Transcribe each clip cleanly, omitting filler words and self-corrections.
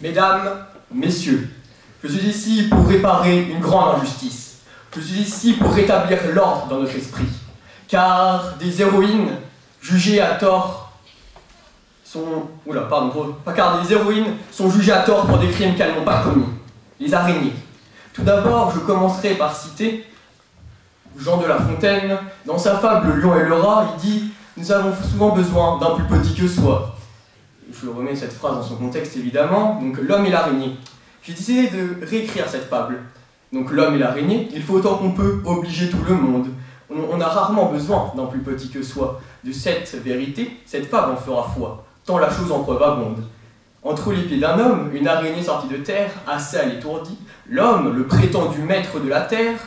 Mesdames, messieurs, je suis ici pour réparer une grande injustice. Je suis ici pour rétablir l'ordre dans notre esprit. Car des héroïnes jugées à tort sont... Car des héroïnes sont jugées à tort pour des crimes qu'elles n'ont pas commis. Les araignées. Tout d'abord, je commencerai par citer Jean de La Fontaine. Dans sa fable Le Lion et le Rat, il dit « Nous avons souvent besoin d'un plus petit que soi ». Je remets cette phrase dans son contexte, évidemment. Donc, l'homme et l'araignée. J'ai décidé de réécrire cette fable. Donc, l'homme et l'araignée, il faut autant qu'on peut obliger tout le monde. On a rarement besoin d'un plus petit que soi. De cette vérité, cette fable en fera foi, tant la chose en preuve abonde. Entre les pieds d'un homme, une araignée sortie de terre, assez à l'étourdi, l'homme, le prétendu maître de la terre,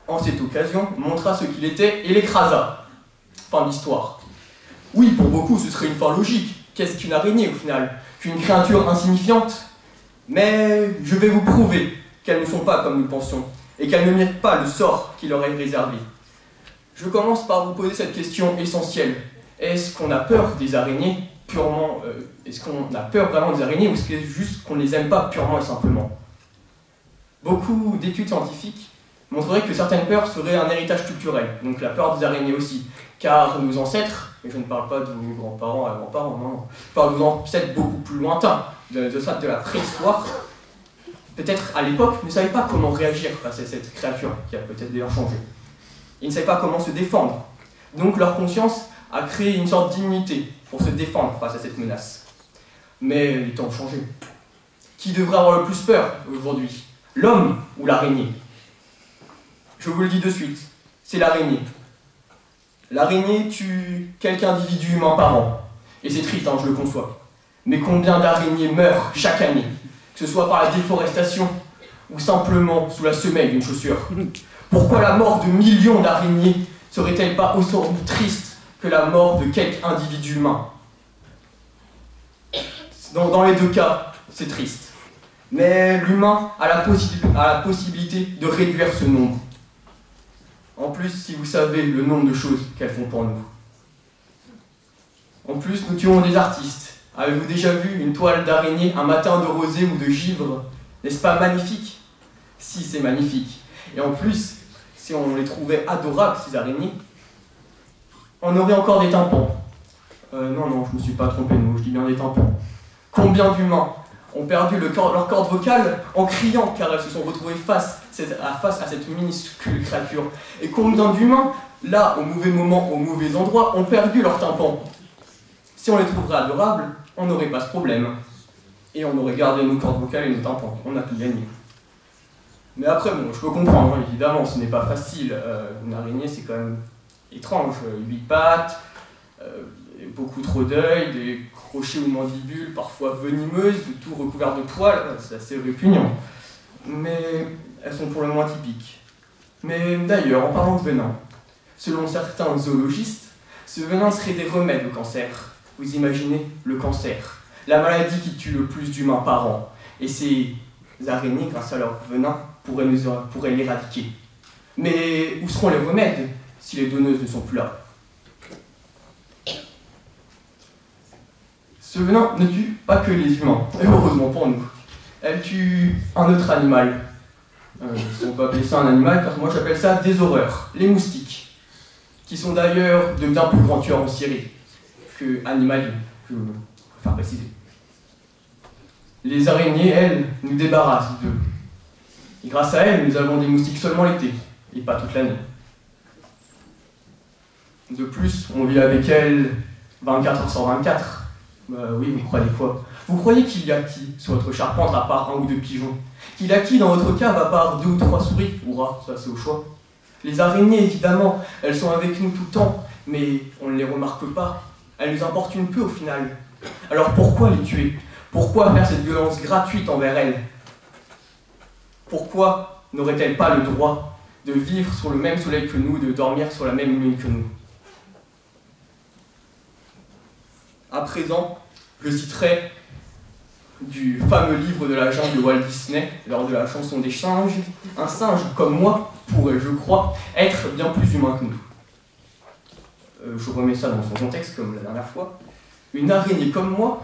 en cette occasion, montra ce qu'il était et l'écrasa. Fin d'histoire. Oui, pour beaucoup, ce serait une fin logique. Qu'est-ce qu'une araignée, au final? Qu'une créature insignifiante? Mais je vais vous prouver qu'elles ne sont pas comme nous pensions, et qu'elles ne méritent pas le sort qui leur est réservé. Je commence par vous poser cette question essentielle. Est-ce qu'on a peur des araignées purement... est-ce qu'on a peur vraiment des araignées, ou est-ce que c'est juste qu'on ne les aime pas purement et simplement? Beaucoup d'études scientifiques montreraient que certaines peurs seraient un héritage culturel, donc la peur des araignées aussi, car nos ancêtres, et je ne parle pas de vos grands-parents à grands-parents, non, je parle de nos ancêtres beaucoup plus lointains, de la préhistoire, peut-être à l'époque, ne savaient pas comment réagir face à cette créature, qui a peut-être d'ailleurs changé. Ils ne savaient pas comment se défendre. Donc leur conscience a créé une sorte d'immunité pour se défendre face à cette menace. Mais les temps ont changé. Qui devrait avoir le plus peur aujourd'hui? L'homme ou l'araignée? Je vous le dis de suite, c'est l'araignée. L'araignée tue quelques individus humains par an. Et c'est triste, je le conçois. Mais combien d'araignées meurent chaque année, que ce soit par la déforestation ou simplement sous la semelle d'une chaussure? Pourquoi la mort de millions d'araignées serait-elle pas aussi triste que la mort de quelques individus humains? Dans les deux cas, c'est triste. Mais l'humain a la possibilité de réduire ce nombre. En plus, si vous savez le nombre de choses qu'elles font pour nous. En plus, nous tuons des artistes. Avez-vous déjà vu une toile d'araignée, un matin de rosée ou de givre? N'est-ce pas magnifique? Si, c'est magnifique. Et en plus, si on les trouvait adorables, ces araignées, on aurait encore des tympans. Non, je me suis pas trompé de mot, je dis bien des tympans. Combien d'humains ont perdu leur corde vocale en criant car elles se sont retrouvées face à cette minuscule créature? Et combien d'humains, là, au mauvais moment, au mauvais endroit, ont perdu leur tympan? Si on les trouverait adorables, on n'aurait pas ce problème. Et on aurait gardé nos cordes vocales et nos tympans. On a tout gagné. Mais après, bon, je peux comprendre, évidemment, ce n'est pas facile. Une araignée, c'est quand même étrange. 8 pattes, beaucoup trop d'œils, des crochets ou mandibules, parfois venimeuses, tout recouvert de poils, c'est assez répugnant. Mais elles sont pour le moins typiques. Mais d'ailleurs, en parlant de venin, selon certains zoologistes, ce venin serait des remèdes au cancer. Vous imaginez le cancer, la maladie qui tue le plus d'humains par an. Et ces araignées, grâce à leur venin, pourraient l'éradiquer. Mais où seront les remèdes si les donneuses ne sont plus là? Ce venin ne tue pas que les humains, et heureusement pour nous. Elle tue un autre animal. Si on peut appeler ça un animal, car moi j'appelle ça des horreurs, les moustiques, qui sont d'ailleurs de bien plus grands tueurs en série que animaliers, je préfère préciser. Les araignées, elles, nous débarrassent d'eux. Et grâce à elles, nous avons des moustiques seulement l'été, et pas toute l'année. De plus, on vit avec elles 24 heures sur 24. Oui, vous croyez quoi? Vous croyez qu'il y a qui sur votre charpente à part 1 ou 2 pigeons? Qu'il y a qui dans votre cave à part 2 ou 3 souris? Hurrah, ça c'est au choix. Les araignées, évidemment, elles sont avec nous tout le temps, mais on ne les remarque pas. Elles nous importunent peu au final. Alors pourquoi les tuer? Pourquoi faire cette violence gratuite envers elles? Pourquoi n'auraient-elles pas le droit de vivre sous le même soleil que nous, de dormir sur la même lune que nous? À présent, je citerai du fameux livre de la jungle de Walt Disney, lors de la chanson des singes. Un singe comme moi pourrait, je crois, être bien plus humain que nous. Je remets ça dans son contexte, comme la dernière fois. Une araignée comme moi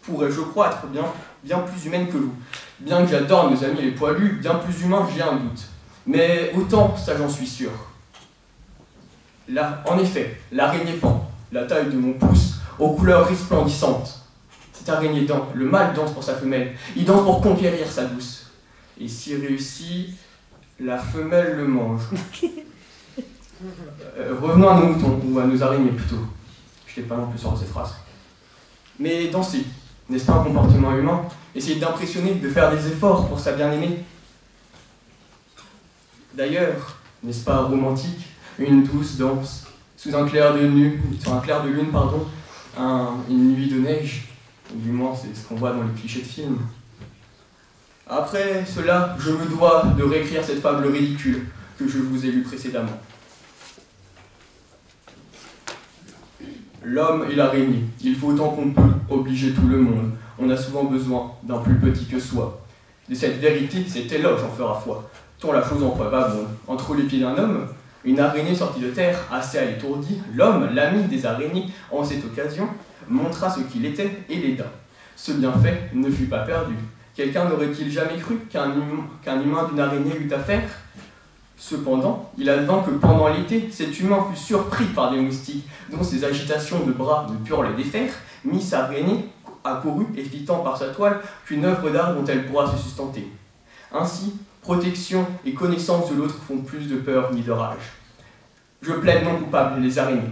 pourrais, je crois, être bien plus humaine que vous. Bien que j'adore mes amis les poilus, bien plus humain, j'ai un doute. Mais autant, ça j'en suis sûr. Là, en effet, l'araignée pend, la taille de mon pouce, aux couleurs resplendissantes. Cette araignée danse, le mâle danse pour sa femelle, il danse pour conquérir sa douce. Et s'il réussit, la femelle le mange. Revenons à nos moutons, ou à nos araignées plutôt. Je n'ai pas non plus sur cette phrase. Mais danser, n'est-ce pas un comportement humain? Essayer d'impressionner, de faire des efforts pour sa bien-aimée. D'ailleurs, n'est-ce pas romantique, une douce danse, sous un clair de lune, une nuit de neige, ou du moins c'est ce qu'on voit dans les clichés de films. Après cela, je me dois de réécrire cette fable ridicule que je vous ai lue précédemment. L'homme et l'araignée, il faut autant qu'on peut obliger tout le monde. On a souvent besoin d'un plus petit que soi. De cette vérité, cet éloge en fera foi. Tant la chose en poids vagabonde. Entre les pieds d'un homme, une araignée sortie de terre, assez à l'étourdi, l'homme, l'ami des araignées, en cette occasion, montra ce qu'il était et l'aida. Ce bienfait ne fut pas perdu. Quelqu'un n'aurait-il jamais cru qu'un humain d'une araignée eût affaire? Cependant, il advint que pendant l'été, cet humain fut surpris par des moustiques, dont ses agitations de bras ne purent le défaire. Miss Araignée accourut et fit tant par sa toile qu'une œuvre d'art dont elle pourra se sustenter. Ainsi, protection et connaissance de l'autre font plus de peur ni de rage. Je plaide non coupable les araignées.